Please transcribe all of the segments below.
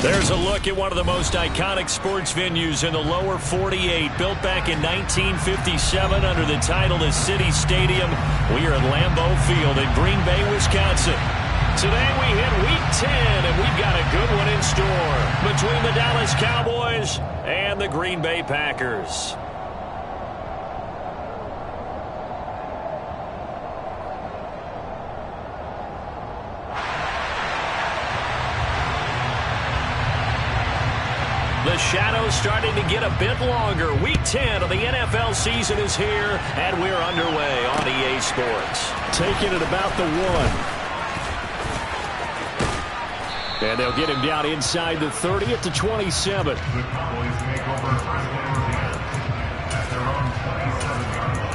There's a look at one of the most iconic sports venues in the lower 48, built back in 1957 under the title of City Stadium. We are at Lambeau Field in Green Bay, Wisconsin. Today we hit Week 10, and we've got a good one in store between the Dallas Cowboys and the Green Bay Packers. The shadow's starting to get a bit longer. Week 10 of the NFL season is here, and we're underway on EA Sports. Taking it about the 1. And they'll get him down inside the 30 at the 27. The Cowboys make over first down again at their own 27-yard line.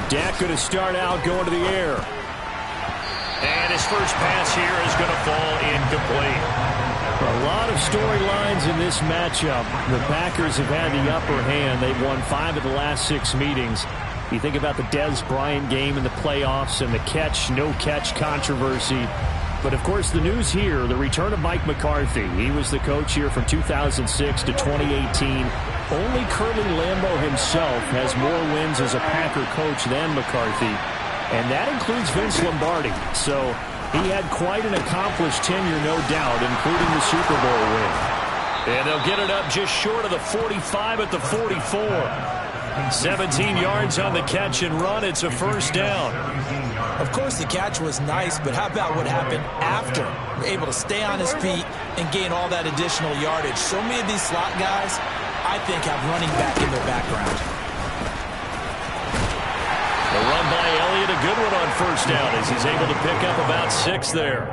Dak going to start out going to the air. And his first pass here is going to fall incomplete. A lot of storylines in this matchup. The Packers have had the upper hand. They've won 5 of the last 6 meetings. You think about the Dez Bryant game in the playoffs and the catch, no catch controversy. But, of course, the news here, the return of Mike McCarthy. He was the coach here from 2006 to 2018. Only Curly Lambeau himself has more wins as a Packer coach than McCarthy, and that includes Vince Lombardi. So he had quite an accomplished tenure, no doubt, including the Super Bowl win. And they'll get it up just short of the 45 at the 44. 17 yards on the catch and run. It's a first down. Of course, the catch was nice, but how about what happened after? Able to stay on his feet and gain all that additional yardage. So many of these slot guys, I think, have running back in their background. The run by Elliott, a good one on first down as he's able to pick up about 6 there.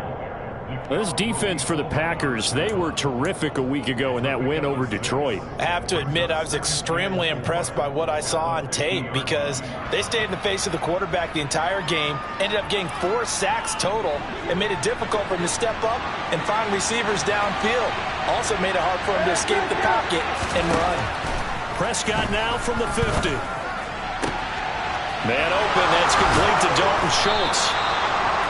This defense for the Packers, they were terrific a week ago in that win over Detroit. I have to admit, I was extremely impressed by what I saw on tape because they stayed in the face of the quarterback the entire game, ended up getting 4 sacks total, and made it difficult for him to step up and find receivers downfield. Also made it hard for him to escape the pocket and run. Prescott now from the 50. Man open, that's complete to Dalton Schultz.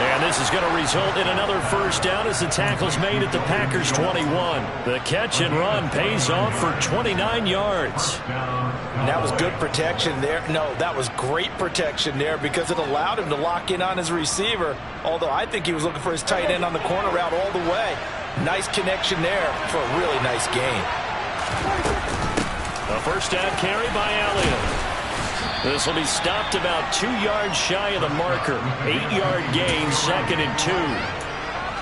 And this is going to result in another first down as the tackle's made at the Packers 21. The catch and run pays off for 29 yards. And that was good protection there. No, that was great protection there because it allowed him to lock in on his receiver, although I think he was looking for his tight end on the corner route all the way. Nice connection there for a really nice gain. A first down carry by Elliott. This will be stopped about 2 yards shy of the marker. 8-yard gain, 2nd and 2.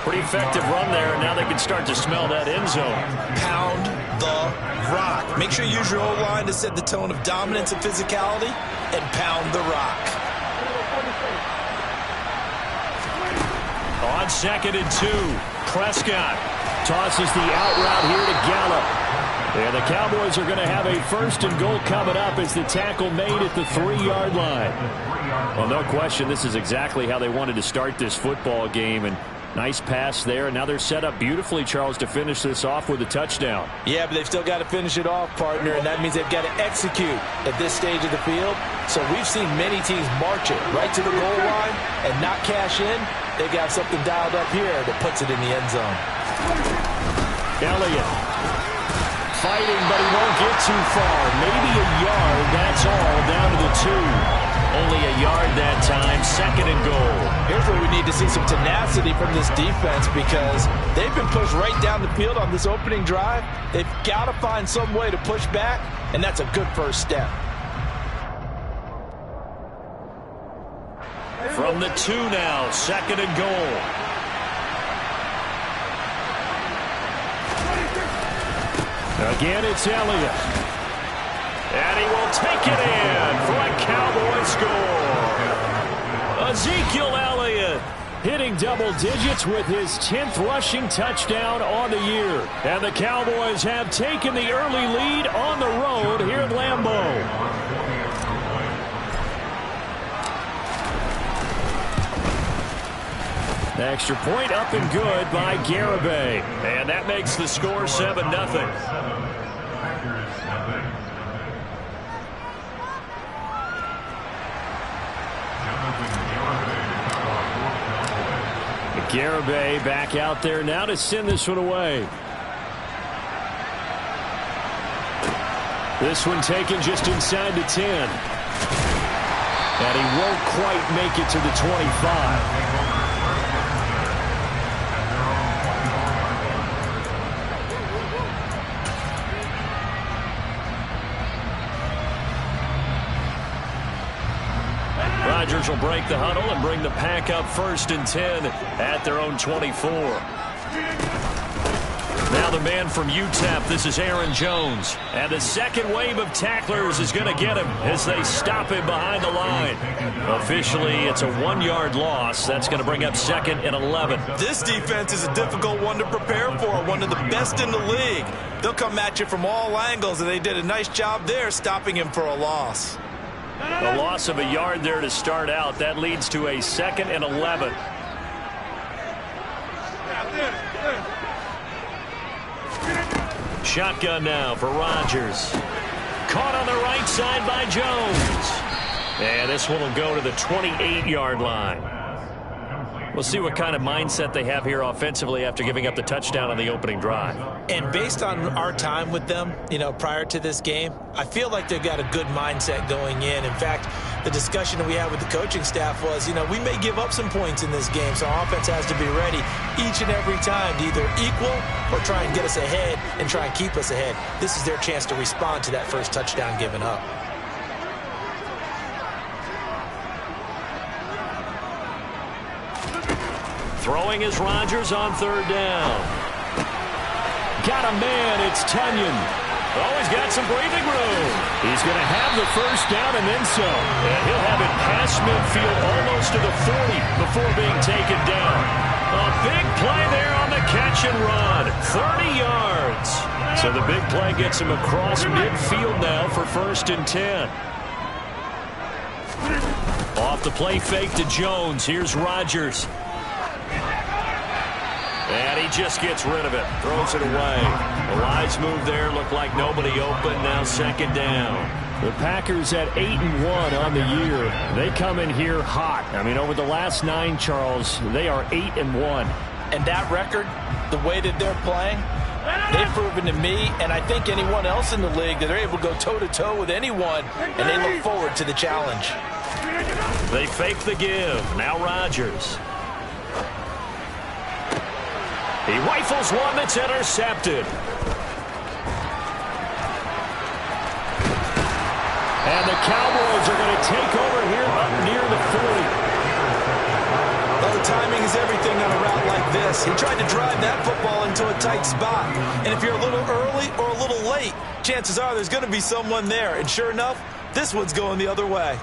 Pretty effective run there, and now they can start to smell that end zone. Pound the rock. Make sure you use your O-line to set the tone of dominance and physicality, and pound the rock. On 2nd and 2, Prescott tosses the out route here to Gallup. And the Cowboys are going to have a first and goal coming up as the tackle made at the 3-yard line. Well, no question, this is exactly how they wanted to start this football game. And nice pass there. And now they're set up beautifully, Charles, to finish this off with a touchdown. Yeah, but they've still got to finish it off, partner. And that means they've got to execute at this stage of the field. So we've seen many teams march it right to the goal line and not cash in. They've got something dialed up here that puts it in the end zone. Elliott fighting, but he won't get too far. Maybe a yard, that's all, down to the 2. Only a yard that time, 2nd and goal. Here's where we need to see some tenacity from this defense because they've been pushed right down the field on this opening drive. They've got to find some way to push back, and that's a good first step. From the 2 now, 2nd and goal. Again, it's Elliott. And he will take it in for a Cowboy score. Ezekiel Elliott hitting double digits with his 10th rushing touchdown on the year. And the Cowboys have taken the early lead on the road here at Lambeau. Extra point up and good by Garibay. And that makes the score 7-0. Garibay back out there now to send this one away. This one taken just inside the 10. And he won't quite make it to the 25. Rodgers will break the huddle and bring the Pack up 1st and 10 at their own 24. Now the man from UTEP, this is Aaron Jones. And the second wave of tacklers is going to get him as they stop him behind the line. Officially, it's a 1-yard loss. That's going to bring up 2nd and 11. This defense is a difficult one to prepare for, one of the best in the league. They'll come at you from all angles, and they did a nice job there stopping him for a loss. A loss of a yard there to start out. That leads to a 2nd and 11. Shotgun now for Rodgers. Caught on the right side by Jones. And this one will go to the 28-yard line. We'll see what kind of mindset they have here offensively after giving up the touchdown on the opening drive. And based on our time with them, prior to this game, I feel like they've got a good mindset going in. In fact, the discussion that we had with the coaching staff was, we may give up some points in this game, so our offense has to be ready each and every time to either equal or try and get us ahead and try and keep us ahead. This is their chance to respond to that first touchdown given up. Throwing is Rodgers on 3rd down. Got a man, it's Tunyon. Oh, he's got some breathing room. He's going to have the 1st down and then some. And he'll have it past midfield almost to the 40 before being taken down. A big play there on the catch and run. 30 yards. So the big play gets him across midfield now for 1st and 10. Off the play fake to Jones. Here's Rodgers. And he just gets rid of it. Throws it away. A wise move there. Looked like nobody open. Now 2nd down. The Packers at 8-1 on the year. They come in here hot. Over the last 9, Charles, they are 8-1. And that record, the way that they're playing, they've proven to me, and I think anyone else in the league, that they're able to go toe-to-toe with anyone, and they look forward to the challenge. They fake the give. Now Rodgers. He rifles one that's intercepted. And the Cowboys are going to take over here up near the 40. Well, the timing is everything on a route like this. He tried to drive that football into a tight spot. And if you're a little early or a little late, chances are there's going to be someone there. And sure enough, this one's going the other way.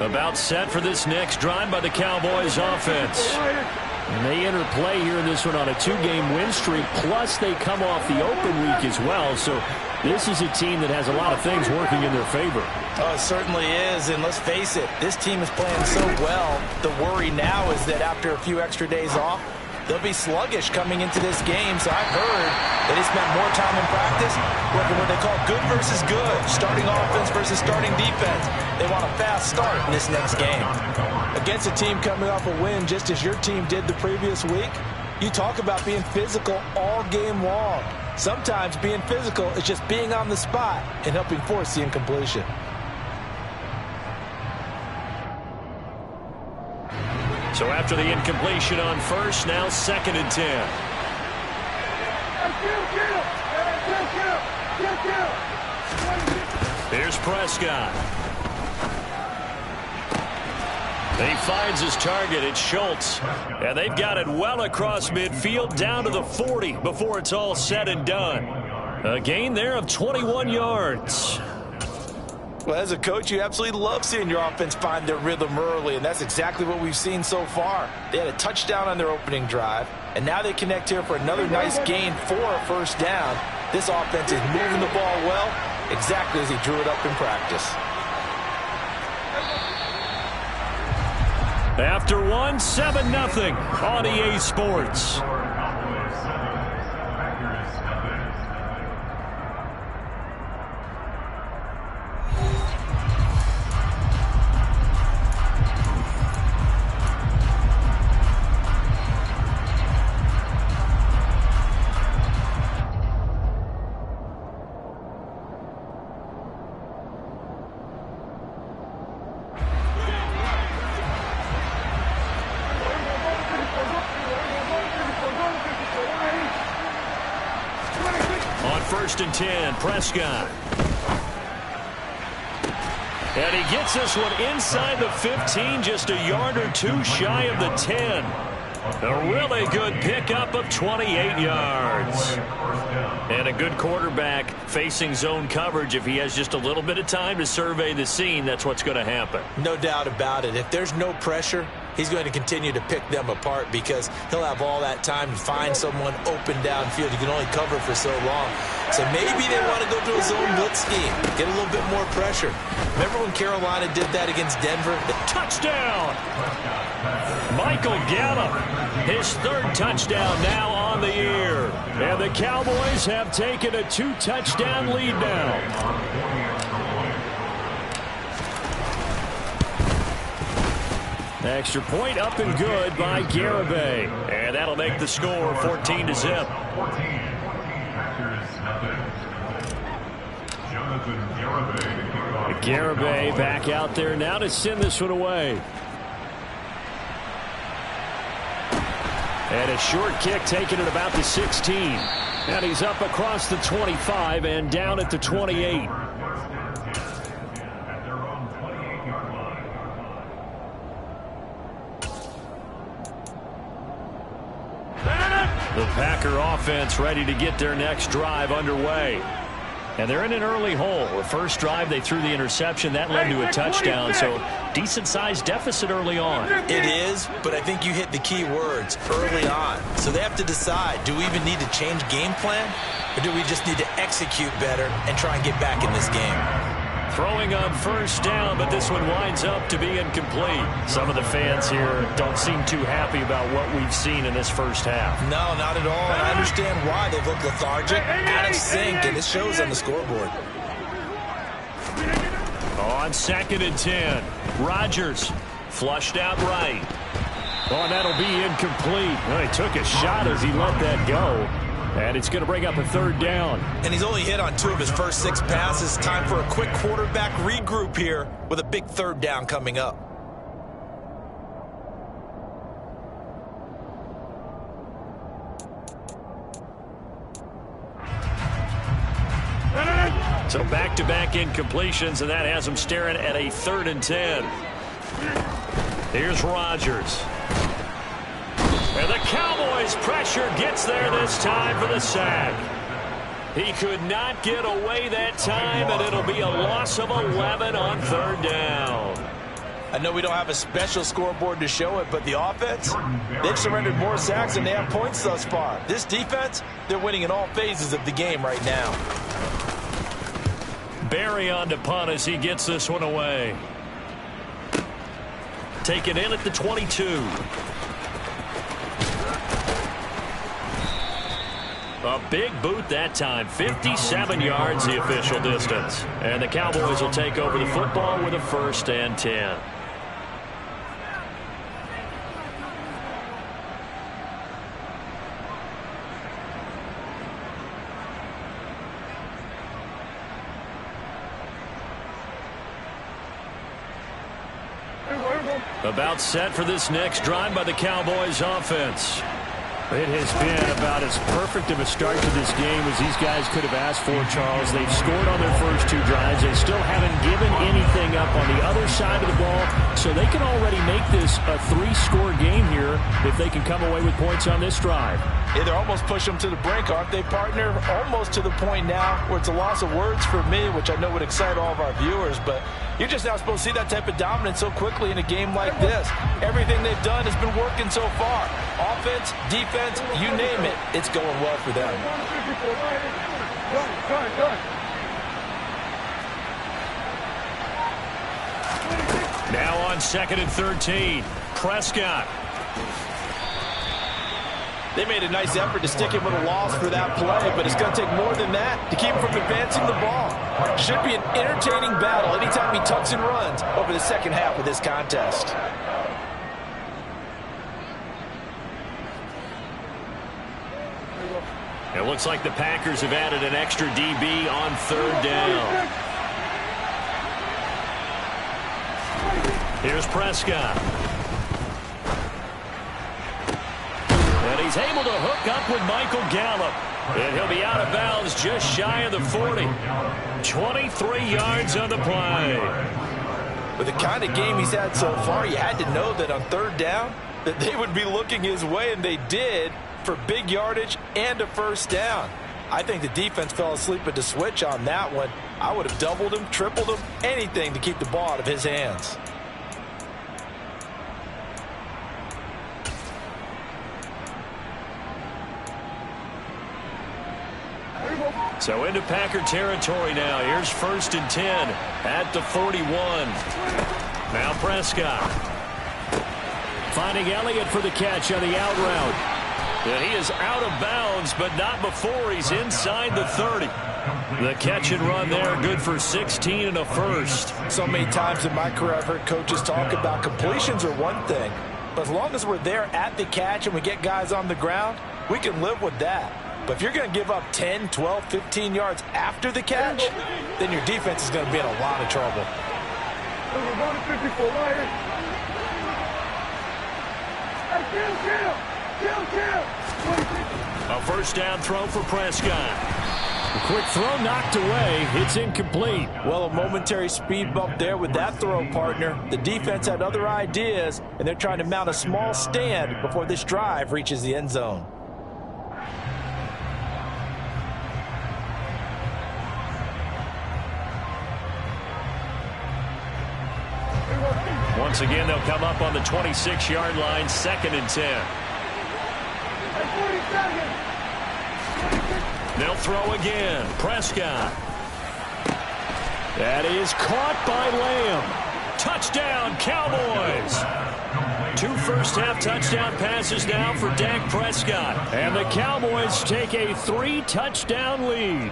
About set for this next drive by the Cowboys offense. And they enter play here in this one on a 2-game win streak, plus they come off the open week as well. So this is a team that has a lot of things working in their favor. Oh, it certainly is, and let's face it, this team is playing so well. The worry now is that after a few extra days off, they'll be sluggish coming into this game. So I've heard that they spent more time in practice working what they call good versus good, starting offense versus starting defense. They want a fast start in this next game. Against a team coming off a win just as your team did the previous week, you talk about being physical all game long. Sometimes being physical is just being on the spot and helping force the incompletion. So after the incompletion on 1st, now 2nd and 10. Here's Prescott. He finds his target. It's Schultz. And they've got it well across midfield down to the 40 before it's all said and done. A gain there of 21 yards. Well, as a coach, you absolutely love seeing your offense find their rhythm early, and that's exactly what we've seen so far. They had a touchdown on their opening drive, and now they connect here for another nice gain for a 1st down. This offense is moving the ball well, exactly as he drew it up in practice. After one, 7-0 on EA Sports. First and 10, Prescott. And he gets this one inside the 15, just a yard or two shy of the 10. A really good pickup of 28 yards. And a good quarterback facing zone coverage. If he has just a little bit of time to survey the scene, that's what's going to happen. No doubt about it. If there's no pressure, he's going to continue to pick them apart because he'll have all that time to find someone open downfield. He can only cover for so long. So maybe they want to go to a zone blitz scheme, get a little bit more pressure. Remember when Carolina did that against Denver? Touchdown! Michael Gallup, his third touchdown now on the year. And the Cowboys have taken a 2-touchdown lead now. Extra point up and good by Garibay. And that'll make the score 14-0. Garibay back out there now to send this one away. And a short kick taken at about the 16. And he's up across the 25 and down at the 28. The Packer offense ready to get their next drive underway. And they're in an early hole. The first drive, they threw the interception. That led to a touchdown, so decent-sized deficit early on. It is, but I think you hit the key words, early on. So they have to decide, do we even need to change game plan, or do we just need to execute better and try and get back in this game? Throwing on first down, but this one winds up to be incomplete. Some of the fans here don't seem too happy about what we've seen in this first half. No, not at all, and I understand why. They've looked lethargic, out of sync, and it shows on the scoreboard. On 2nd and 10, Rodgers flushed out right. Oh, and that'll be incomplete. Well, he took a shot as he let that go. And it's going to bring up a third down. And he's only hit on 2 of his first 6 passes. Time for a quick quarterback regroup here with a big third down coming up. So back-to-back incompletions, and that has him staring at a 3rd and 10. Here's Rodgers. And the Cowboys' pressure gets there this time for the sack. He could not get away that time, and it'll be a loss of 11 on 3rd down. I know we don't have a special scoreboard to show it, but the offense, they've surrendered more sacks than they have points thus far. This defense, they're winning in all phases of the game right now. Barry on to punt as he gets this one away. Taken in at the 22. A big boot that time, 57 yards the official distance. And the Cowboys will take over the football with a 1st and 10. About set for this next drive by the Cowboys offense. It has been about as perfect of a start to this game as these guys could have asked for, Charles. They've scored on their first 2 drives. They still haven't given anything up on the other side of the ball, so they can already make this a 3-score game here if they can come away with points on this drive. Yeah, they're almost pushing them to the brink, aren't they, partner? Almost to the point now where it's a loss of words for me, which I know would excite all of our viewers, but you're just not supposed to see that type of dominance so quickly in a game like this. Everything they've done has been working so far. Offense, defense, you name it, it's going well for them. Now on 2nd and 13. Prescott. They made a nice effort to stick him with a loss for that play, but it's going to take more than that to keep him from advancing the ball. Should be an entertaining battle anytime he tucks and runs over the second half of this contest. It looks like the Packers have added an extra DB on 3rd down. Here's Prescott. And he's able to hook up with Michael Gallup. And he'll be out of bounds just shy of the 40. 23 yards on the play. With the kind of game he's had so far, you had to know that on 3rd down that they would be looking his way, and they did, for big yardage and a 1st down. I think the defense fell asleep at the switch on that one. I would have doubled him, tripled him, anything to keep the ball out of his hands. So into Packer territory now. Here's 1st and 10 at the 41. Now Prescott. Finding Elliott for the catch on the out route. And he is out of bounds, but not before he's inside the 30. The catch and run there, good for 16 and a 1st. So many times in my career I've heard coaches talk about completions are one thing, but as long as we're there at the catch and we get guys on the ground, we can live with that. But if you're going to give up 10, 12, 15 yards after the catch, then your defense is going to be in a lot of trouble. A 1st down throw for Prescott. A quick throw knocked away. It's incomplete. Well, a momentary speed bump there with that throw, partner. The defense had other ideas, and they're trying to mount a small stand before this drive reaches the end zone. Once again, they'll come up on the 26-yard line, 2nd and 10. They'll throw again. Prescott. That is caught by Lamb. Touchdown, Cowboys. 2 first-half touchdown passes now for Dak Prescott. And the Cowboys take a 3-touchdown lead.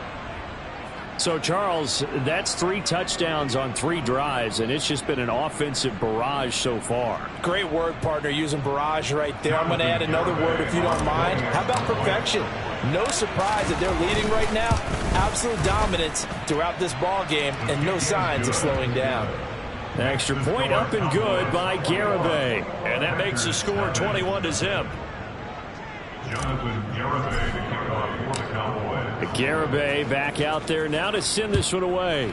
So, Charles, that's 3 touchdowns on 3 drives, and it's just been an offensive barrage so far. Great word, partner, using barrage right there. I'm going to add another word if you don't mind. How about perfection? No surprise that they're leading right now. Absolute dominance throughout this ball game, and no signs of slowing down. Extra point up and good by Garibay. And that makes the score 21-0. Jonathan Garibay to kick off for the Cowboys. Garibay back out there now to send this one away.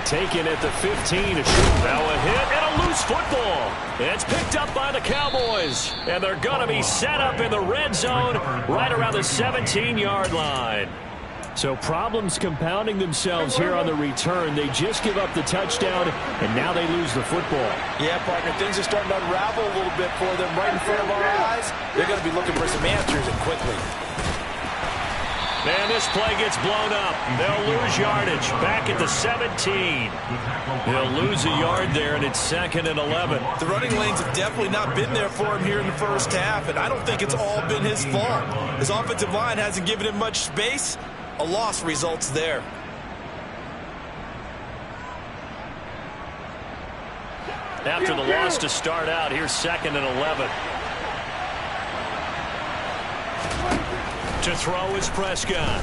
Taken at the 15 to shoot. Now a hit and a loose football. It's picked up by the Cowboys. And they're going to be set up in the red zone right around the 17-yard line. So problems compounding themselves here on the return. They just give up the touchdown, and now they lose the football. Yeah, partner, things are starting to unravel a little bit for them right in front of our eyes. They're going to be looking for some answers, and quickly. And this play gets blown up. They'll lose yardage back at the 17. They'll lose a yard there, and it's 2nd and 11. The running lanes have definitely not been there for him here in the first half, and I don't think it's all been his fault. His offensive line hasn't given him much space. A loss results there. After the loss to start out, here's 2nd and 11. To throw is Prescott.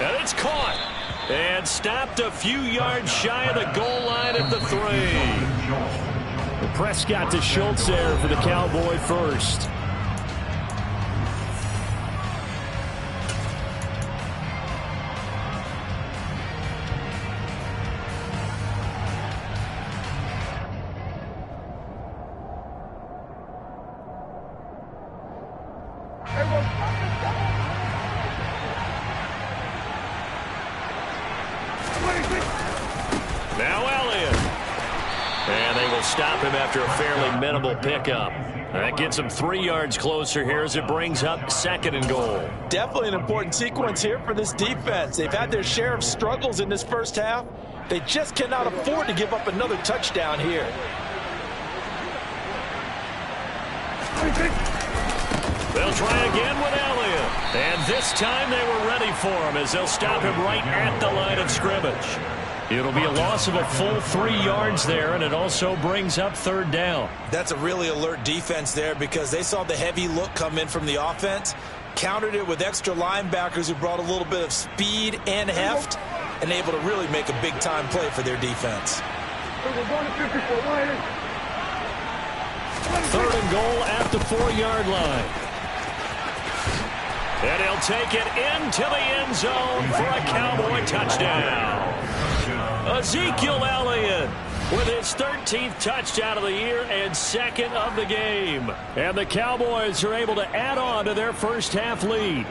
And it's caught. And stopped a few yards shy of the goal line at the 3. Prescott to Schultz there for the Cowboy first. stop him after a fairly minimal pickup. That gets him 3 yards closer here as it brings up 2nd and goal. Definitely an important sequence here for this defense. They've had their share of struggles in this first half. They just cannot afford to give up another touchdown here. They'll try again with Elliott. And this time they were ready for him as they'll stop him right at the line of scrimmage. It'll be a loss of a full 3 yards there, and it also brings up 3rd down. That's a really alert defense there because they saw the heavy look come in from the offense, countered it with extra linebackers who brought a little bit of speed and heft, and able to really make a big-time play for their defense. 3rd and goal at the 4-yard line. And he'll take it into the end zone for a Cowboy touchdown. Ezekiel Elliott with his 13th touchdown of the year and 2nd of the game. And the Cowboys are able to add on to their first half lead.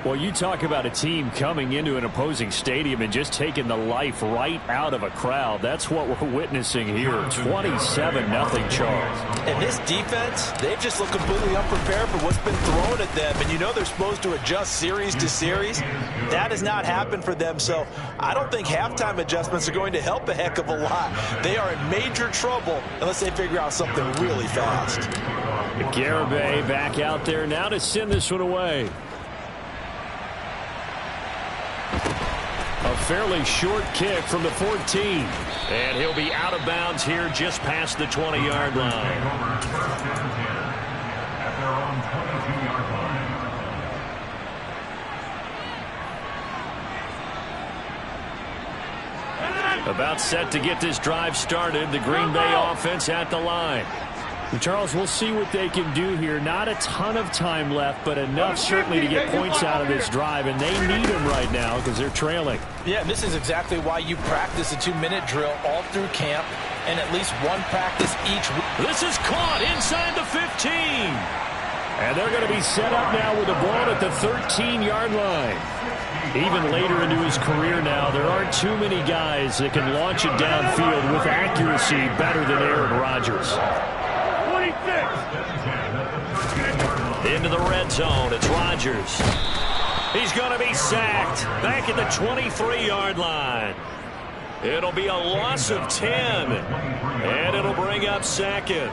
Well, you talk about a team coming into an opposing stadium and just taking the life right out of a crowd. That's what we're witnessing here. 27-0 Charles. And this defense, they've just looked completely unprepared for what's been thrown at them. And you know they're supposed to adjust series to series. That has not happened for them. So I don't think halftime adjustments are going to help a heck of a lot. They are in major trouble unless they figure out something really fast. Garibay back out there now to send this one away. A fairly short kick from the 14. And he'll be out of bounds here just past the 20-yard line. About set to get this drive started. The Green Bay offense at the line. Charles, we'll see what they can do here. Not a ton of time left, but enough certainly to get points out of this drive, and they need them right now because they're trailing. Yeah, and this is exactly why you practice a 2-minute drill all through camp and at least one practice each week. This is caught inside the 15. And they're going to be set up now with the ball at the 13-yard line. Even later into his career now, there aren't too many guys that can launch it downfield with accuracy better than Aaron Rodgers. Into the red zone, it's Rodgers. He's going to be sacked back at the 23-yard line. It'll be a loss of 10, and it'll bring up 2nd.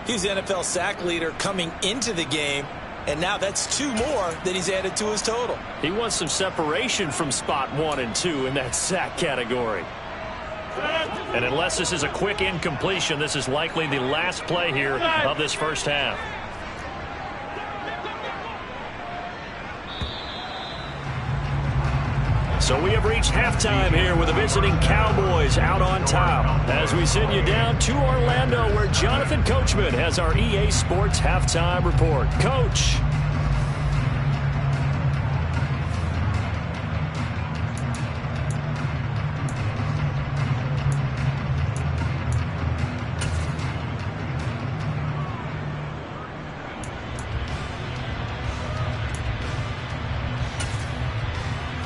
He's the NFL sack leader coming into the game, and now that's 2 more that he's added to his total. He wants some separation from spot 1 and 2 in that sack category. And unless this is a quick incompletion, this is likely the last play here of this first half. So we have reached halftime here with the visiting Cowboys out on top. As we send you down to Orlando, where Jonathan Coachman has our EA Sports halftime report. Coach.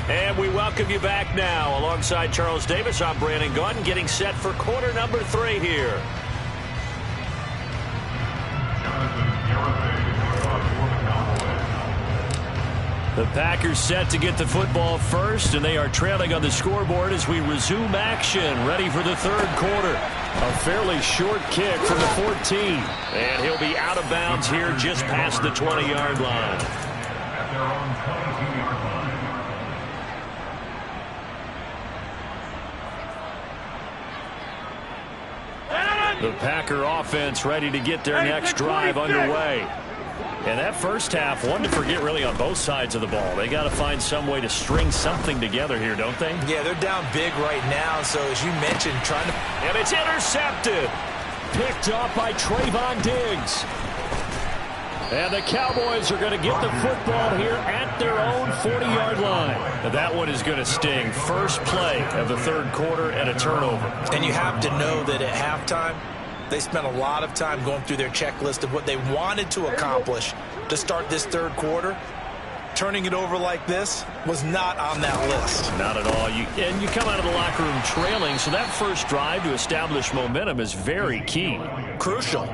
And we welcome you back now. Alongside Charles Davis, I'm Brandon Gaudin, getting set for quarter number 3 here. The Packers set to get the football first, and they are trailing on the scoreboard as we resume action, ready for the 3rd quarter. A fairly short kick from the 14. And he'll be out of bounds here just past the 20-yard line. At their own 22-yard line. The Packer offense ready to get their next drive underway. And that first half, one to forget really on both sides of the ball. They got to find some way to string something together here, don't they? Yeah, they're down big right now, so as you mentioned, trying to... And it's intercepted. Picked off by Trayvon Diggs. And the Cowboys are going to get the football here at their own 40-yard line. Now that one is going to sting. First play of the 3rd quarter and a turnover. And you have to know that at halftime, they spent a lot of time going through their checklist of what they wanted to accomplish to start this 3rd quarter. turning it over like this was not on that list. Not at all. And you come out of the locker room trailing, so that first drive to establish momentum is very key. Crucial.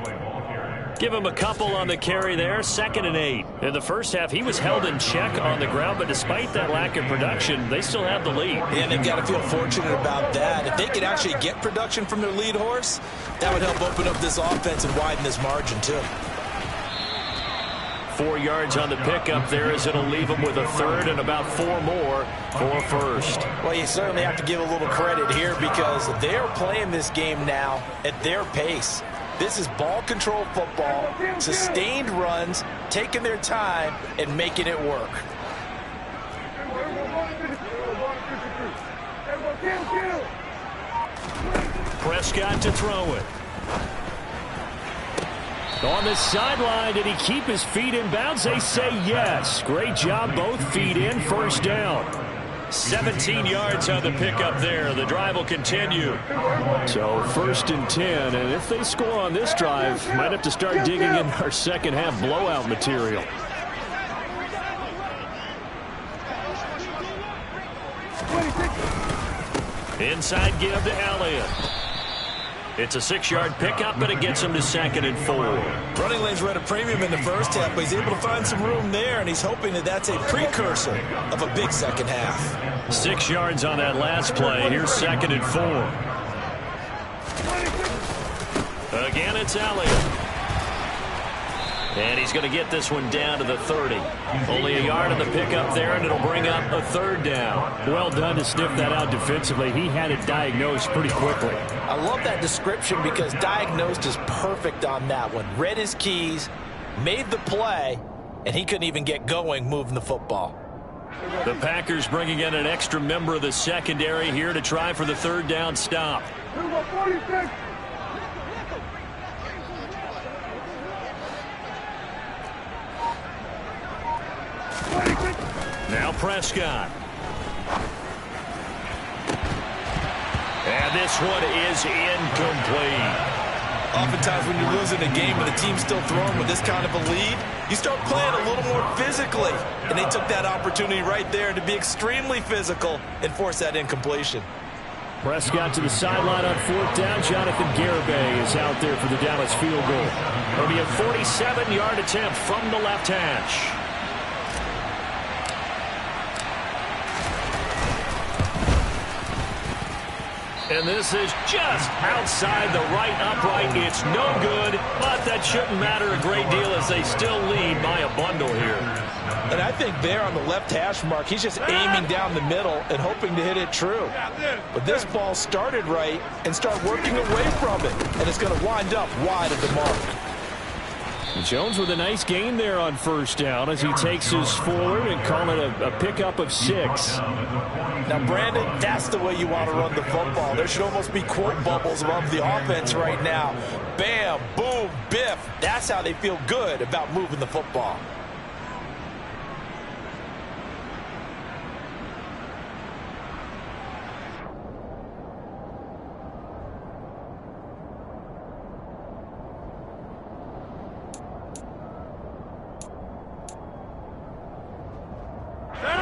Give him a couple on the carry there, 2nd and 8. In the first half, he was held in check on the ground, but despite that lack of production, they still have the lead. And they've got to feel fortunate about that. If they could actually get production from their lead horse, that would help open up this offense and widen this margin, too. 4 yards on the pickup there as it'll leave them with a 3rd and about 4 more for first. Well, you certainly have to give a little credit here because they're playing this game now at their pace. This is ball control football, sustained runs, taking their time and making it work. Prescott to throw it. On the sideline, did he keep his feet in bounds? They say yes. Great job, both feet in, first down. 17 yards on the pickup there. The drive will continue. So 1st and 10, and if they score on this drive, might have to start digging in our second half blowout material. Inside give to Elliott. It's a 6-yard pickup, but it gets him to 2nd and 4. Running lanes were at a premium in the first half, but he's able to find some room there, and he's hoping that that's a precursor of a big second half. 6 yards on that last play. Here's 2nd and 4. Again, it's Elliott. And he's going to get this one down to the 30. Only a yard on the pickup there, and it'll bring up a 3rd down. Well done to sniff that out defensively. He had it diagnosed pretty quickly. I love that description because diagnosed is perfect on that one. Read his keys, made the play, and he couldn't even get going moving the football. The Packers bringing in an extra member of the secondary here to try for the 3rd down stop. Now Prescott. And this one is incomplete. Oftentimes when you're losing a game and the team's still throwing with this kind of a lead, you start playing a little more physically. And they took that opportunity right there to be extremely physical and force that incompletion. Prescott to the sideline on 4th down. Jonathan Garibay is out there for the Dallas field goal. It'll be a 47-yard attempt from the left hash. And this is just outside the right upright. It's no good, but that shouldn't matter a great deal as they still lead by a bundle here. And I think there on the left hash mark, he's just aiming down the middle and hoping to hit it true. But this ball started right and start working away from it, and it's going to wind up wide of the mark. Jones with a nice gain there on 1st down as he takes his forward and call it a pickup of 6. Now, Brandon, that's the way you want to run the football. There should almost be quote bubbles above the offense right now. Bam, boom, biff. That's how they feel good about moving the football.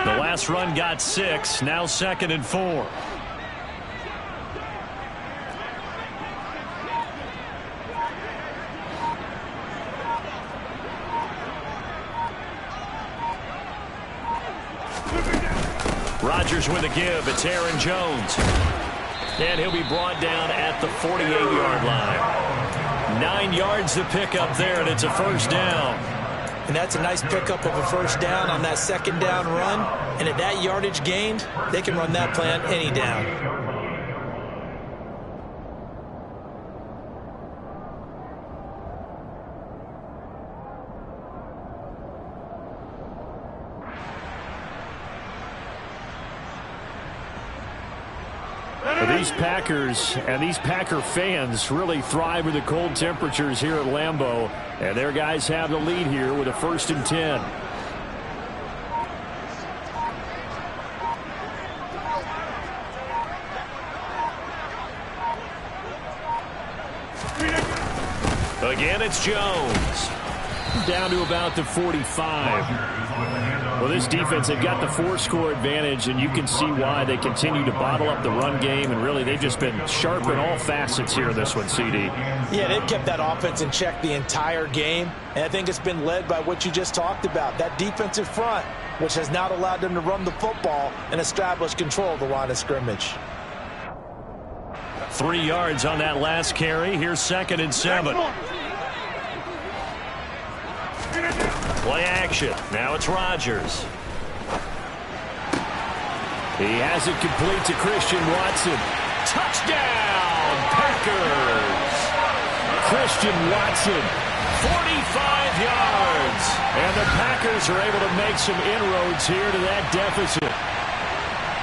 The last run got 6. Now 2nd and 4. Rodgers with a give. It's Aaron Jones. And he'll be brought down at the 48-yard line. 9 yards to pick up there, and it's a 1st down. And that's a nice pickup of a 1st down on that 2nd down run. And at that yardage gained, they can run that play on any down. These Packers and these Packer fans really thrive with the cold temperatures here at Lambeau. And their guys have the lead here with a 1st and 10. Again, it's Jones. Down to about the 45. Well, this defense, they've got the 4-score advantage, and you can see why they continue to bottle up the run game, and really they've just been sharp in all facets here in this one, CD. Yeah, they've kept that offense in check the entire game, and I think it's been led by what you just talked about, that defensive front, which has not allowed them to run the football and establish control of the line of scrimmage. 3 yards on that last carry. Here's 2nd and 7. Play action. Now it's Rodgers. He has it complete to Christian Watson. Touchdown, Packers! Christian Watson, 45 yards. And the Packers are able to make some inroads here to that deficit.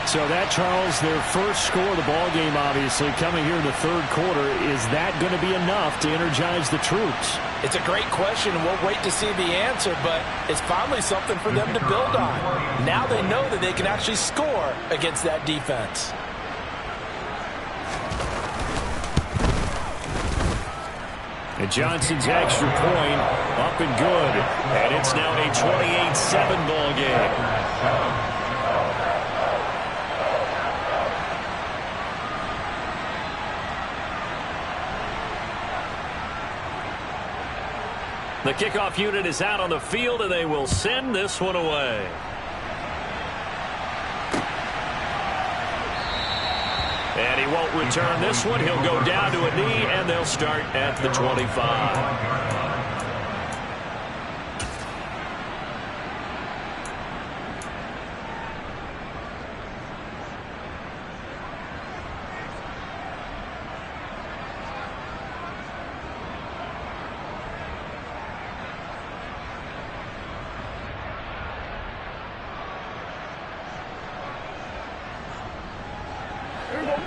So that, Charles, their first score of the ball game, obviously, coming here in the 3rd quarter. Is that going to be enough to energize the troops? It's a great question, and we'll wait to see the answer, but it's finally something for them to build on. Now they know that they can actually score against that defense. And Johnson's extra point up and good. And it's now a 28-7 ball game. The kickoff unit is out on the field, and they will send this one away. And he won't return this one. He'll go down to a knee, and they'll start at the 25.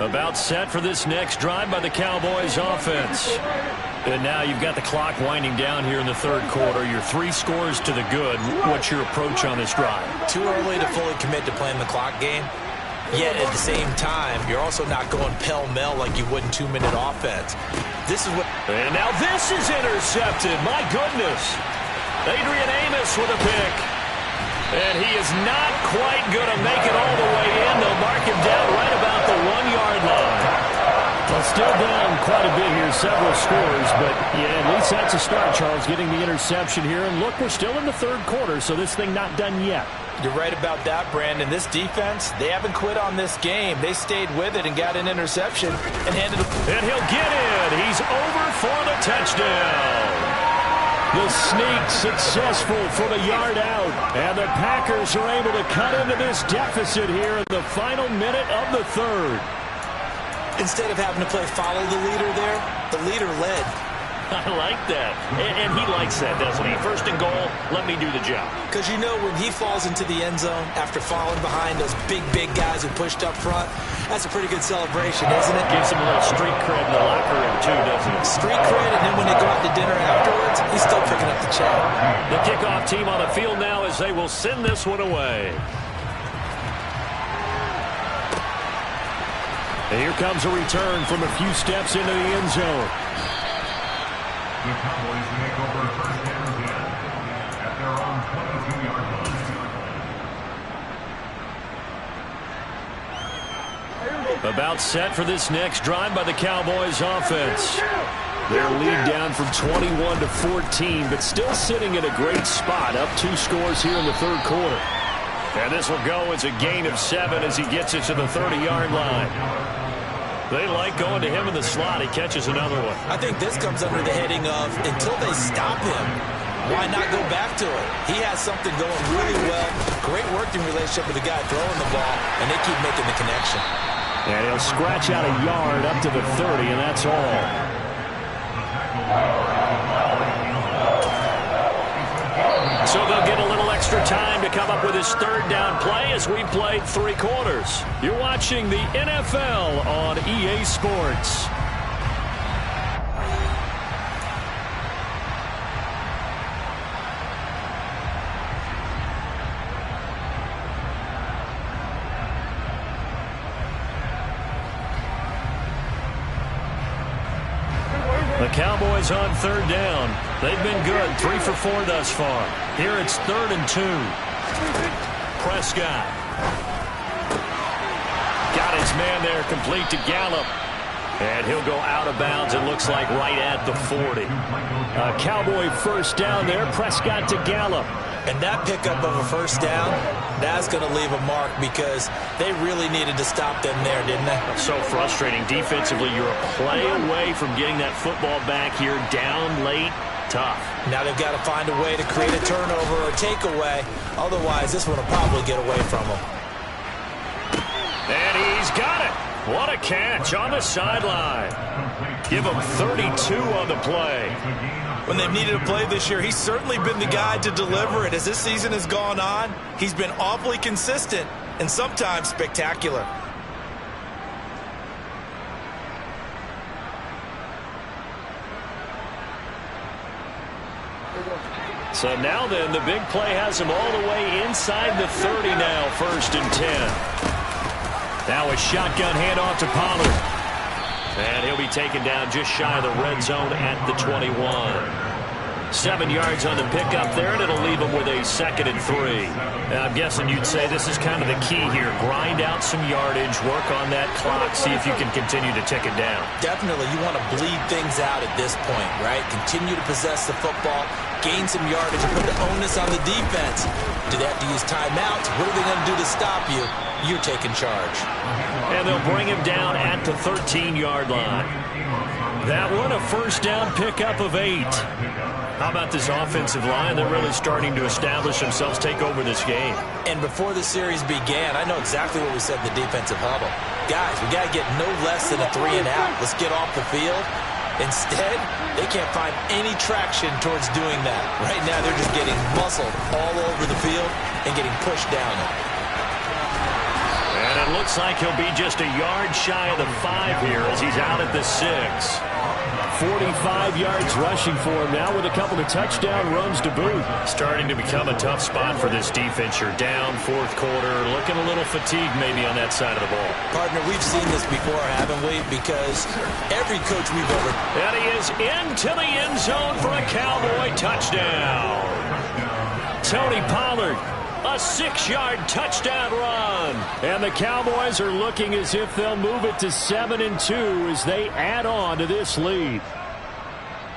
About set for this next drive by the Cowboys offense. And now you've got the clock winding down here in the 3rd quarter. Your 3 scores to the good. What's your approach on this drive? Too early to fully commit to playing the clock game. Yet at the same time, you're also not going pell-mell like you would in 2-minute offense. This is what... And now this is intercepted. My goodness. Adrian Amos with a pick. And he is not quite going to make it all the way in. They'll mark him down right about the 1-yard line. Well, still down quite a bit here, several scores. But, yeah, at least that's a start, Charles, getting the interception here. And, look, we're still in the 3rd quarter, so this thing not done yet. You're right about that, Brandon. This defense, they haven't quit on this game. They stayed with it and got an interception and handed it. And he'll get in. He's over for the touchdown. The sneak successful from a yard out. And the Packers are able to cut into this deficit here in the final minute of the 3rd. Instead of having to play follow the leader there, the leader led. I like that. And he likes that, doesn't he? 1st and goal, let me do the job. Because you know when he falls into the end zone after falling behind those big guys who pushed up front, that's a pretty good celebration, isn't it? Gives him a little street cred in the locker room, too, doesn't it? Street cred, and then when they go out to dinner afterwards, he's still picking up the check. The kickoff team on the field now as they will send this one away. And here comes a return from a few steps into the end zone. The Cowboys make over 1st and 10 at their own 22-yard line. About set for this next drive by the Cowboys offense. Their lead down from 21 to 14, but still sitting in a great spot, up 2 scores here in the 3rd quarter. And this will go as a gain of 7 as he gets it to the 30-yard line. They like going to him in the slot. He catches another one. I think this comes under the heading of until they stop him, why not go back to it? He has something going really well. Great working relationship with the guy throwing the ball, and they keep making the connection. And he'll scratch out a yard up to the 30, and that's all. So they'll get a little extra time to come up with his 3rd down play as we've played 3 quarters. You're watching the NFL on EA Sports. The Cowboys on 3rd down. They've been good, 3 for 4 thus far. Here it's 3rd and 2. Prescott. Got his man there, complete to Gallup. And he'll go out of bounds, it looks like, right at the 40. A Cowboy first down there, Prescott to Gallup. And that pickup of a first down, that's going to leave a mark because they really needed to stop them there, didn't they? So frustrating. Defensively, you're a play away from getting that football back here, down late, tough. Now they've got to find a way to create a turnover or a takeaway. Otherwise, this one will probably get away from them. And he's got it. What a catch on the sideline. Give him 32 on the play. When they've needed a play this year, he's certainly been the guy to deliver it. As this season has gone on, he's been awfully consistent and sometimes spectacular. So now then, the big play has him all the way inside the 30 now, 1st and 10. Now a shotgun handoff to Pollard. And he'll be taken down just shy of the red zone at the 21. 7 yards on the pickup there, and it'll leave him with a 2nd and 3. And I'm guessing you'd say this is kind of the key here. Grind out some yardage, work on that clock, see if you can continue to tick it down. Definitely, you want to bleed things out at this point, right? Continue to possess the football, gain some yardage, and put the onus on the defense. Do they have to use timeouts? What are they going to do to stop you? You're taking charge. And they'll bring him down at the 13-yard line. That one, a first down pickup of 8. How about this offensive line? They're really starting to establish themselves, take over this game. And before the series began, I know exactly what we said in the defensive huddle. Guys, we got to get no less than a 3-and-out. Let's get off the field. Instead, they can't find any traction towards doing that. Right now, they're just getting muscled all over the field and getting pushed down it. And it looks like he'll be just a yard shy of the 5 here as he's out at the 6. 45 yards rushing for him now with a couple of touchdown runs to boot. Starting to become a tough spot for this defense. You're down 4th quarter, looking a little fatigued maybe on that side of the ball. Partner, we've seen this before, haven't we? Because every coach we've ever... And he is into the end zone for a Cowboy touchdown. Tony Pollard. A 6-yard touchdown run. And the Cowboys are looking as if they'll move it to 7-2 as they add on to this lead.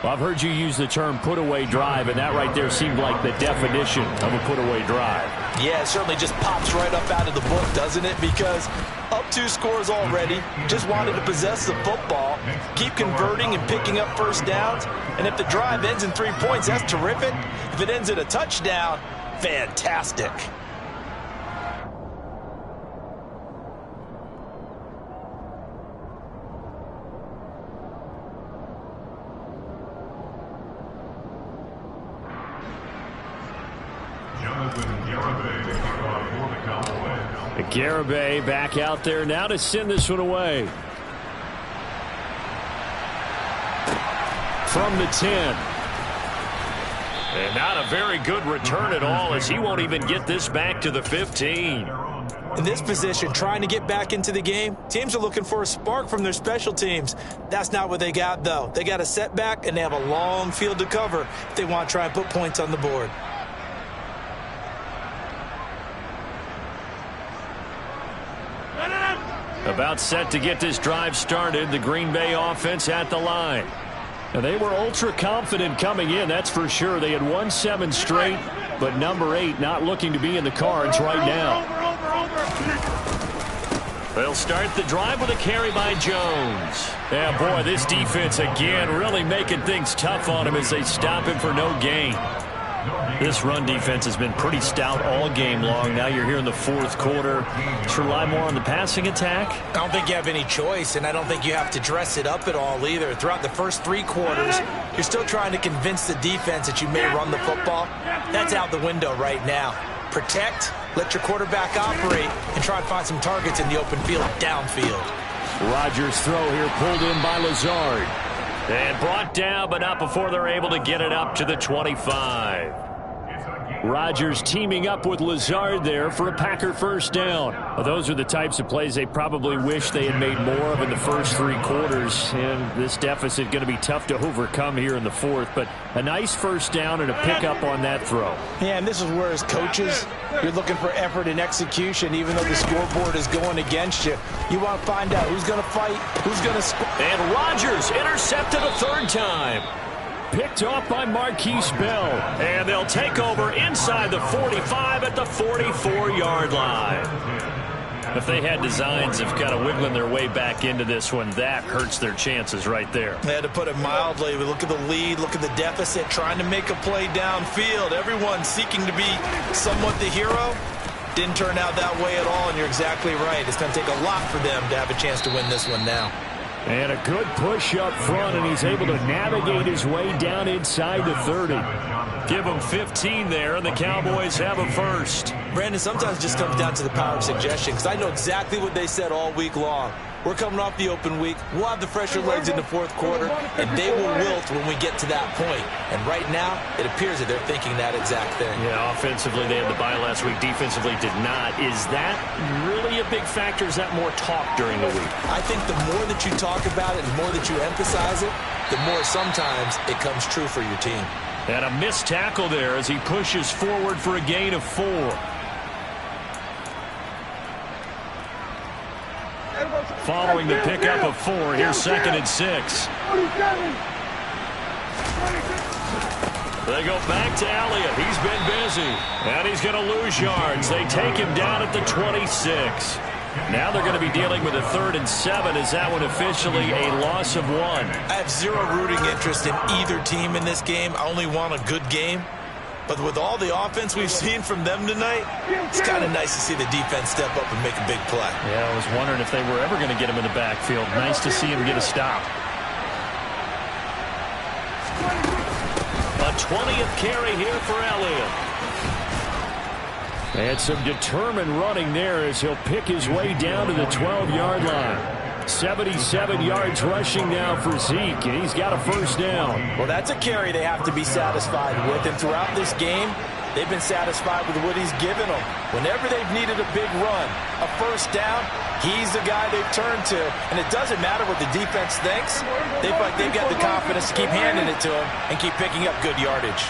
Well, I've heard you use the term put-away drive, and that right there seemed like the definition of a put-away drive. Yeah, it certainly just pops right up out of the book, doesn't it? Because up 2 scores already, just wanted to possess the football, keep converting and picking up first downs. And if the drive ends in 3 points, that's terrific. If it ends in a touchdown, fantastic. Garibay back out there now to send this one away. From the 10. And not a very good return at all as he won't even get this back to the 15. In this position, trying to get back into the game, teams are looking for a spark from their special teams. That's not what they got, though. They got a setback, and they have a long field to cover if they want to try and put points on the board. About set to get this drive started, the Green Bay offense at the line. And they were ultra confident coming in, that's for sure. They had won 7 straight, but number 8 not looking to be in the cards right now. They'll start the drive with a carry by Jones. Yeah, boy, this defense again really making things tough on him as they stop him for no gain. This run defense has been pretty stout all game long. Now you're here in the 4th quarter. Just rely more on the passing attack. I don't think you have any choice, and I don't think you have to dress it up at all either. Throughout the first 3 quarters, you're still trying to convince the defense that you may run the football. That's out the window right now. Protect, let your quarterback operate, and try and find some targets in the open field downfield. Rodgers' throw here pulled in by Lazard. And brought down, but not before they're able to get it up to the 25. Rodgers teaming up with Lazard there for a Packer first down. Well, those are the types of plays they probably wish they had made more of in the first 3 quarters. And this deficit going to be tough to overcome here in the fourth. But a nice first down and a pickup on that throw. Yeah, and this is where as coaches, you're looking for effort and execution. Even though the scoreboard is going against you, you want to find out who's going to fight, who's going to score. And Rodgers intercepted a 3rd time. Picked off by Marquise Bell. And they'll take over inside the 45 at the 44-yard line. If they had designs of kind of wiggling their way back into this one, that hurts their chances right there. They had to put it mildly. We look at the lead, look at the deficit, trying to make a play downfield. Everyone seeking to be somewhat the hero. Didn't turn out that way at all, and you're exactly right. It's going to take a lot for them to have a chance to win this one now. And a good push up front, and he's able to navigate his way down inside the 30. Give him 15 there, and the Cowboys have a first. Brandon, sometimes it just comes down to the power of suggestion, because I know exactly what they said all week long. We're coming off the open week. We'll have the fresher legs in the 4th quarter, and they will wilt when we get to that point. And right now, it appears that they're thinking that exact thing. Yeah, offensively, they had the bye last week. Defensively, did not. Is that really a big factor? Is that more talk during the week? I think the more that you talk about it and the more that you emphasize it, the more sometimes it comes true for your team. And a missed tackle there as he pushes forward for a gain of 4. Following the pickup of 4, here's 2nd and 6. They go back to Elliott. He's been busy. And he's going to lose yards. They take him down at the 26. Now they're going to be dealing with a 3rd and 7. Is that one officially a loss of 1? I have zero rooting interest in either team in this game. I only want a good game. But with all the offense we've seen from them tonight, it's kind of nice to see the defense step up and make a big play. Yeah, I was wondering if they were ever going to get him in the backfield. Nice to see him get a stop. A 20th carry here for Elliott. And some determined running there as he'll pick his way down to the 12-yard line. 77 yards rushing now for Zeke, and he's got a first down. Well, that's a carry they have to be satisfied with, and throughout this game, they've been satisfied with what he's given them. Whenever they've needed a big run, a first down, he's the guy they've turned to, and it doesn't matter what the defense thinks. They feel like they've got the confidence to keep handing it to him and keep picking up good yardage.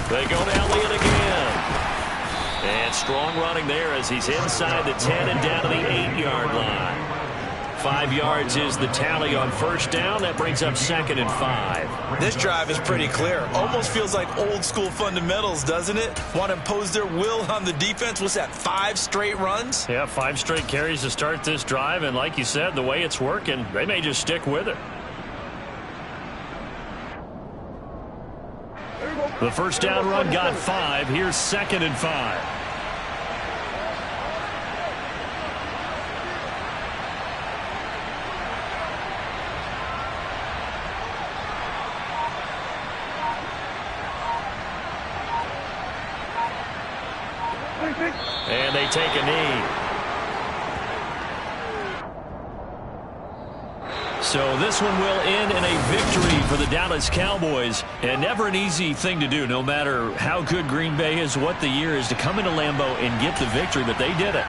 They go to Elliott again. And strong running there as he's inside the 10 and down to the 8-yard line. 5 yards is the tally on first down. That brings up 2nd and 5. This drive is pretty clear. Almost feels like old school fundamentals, doesn't it? Want to impose their will on the defense. What's that, 5 straight runs? Yeah, 5 straight carries to start this drive. And like you said, the way it's working, they may just stick with it. The first down run got 5. Here's 2nd and 5. And they take a knee. So this one will end in a victory for the Dallas Cowboys. And never an easy thing to do, no matter how good Green Bay is, what the year is, to come into Lambeau and get the victory. But they did it.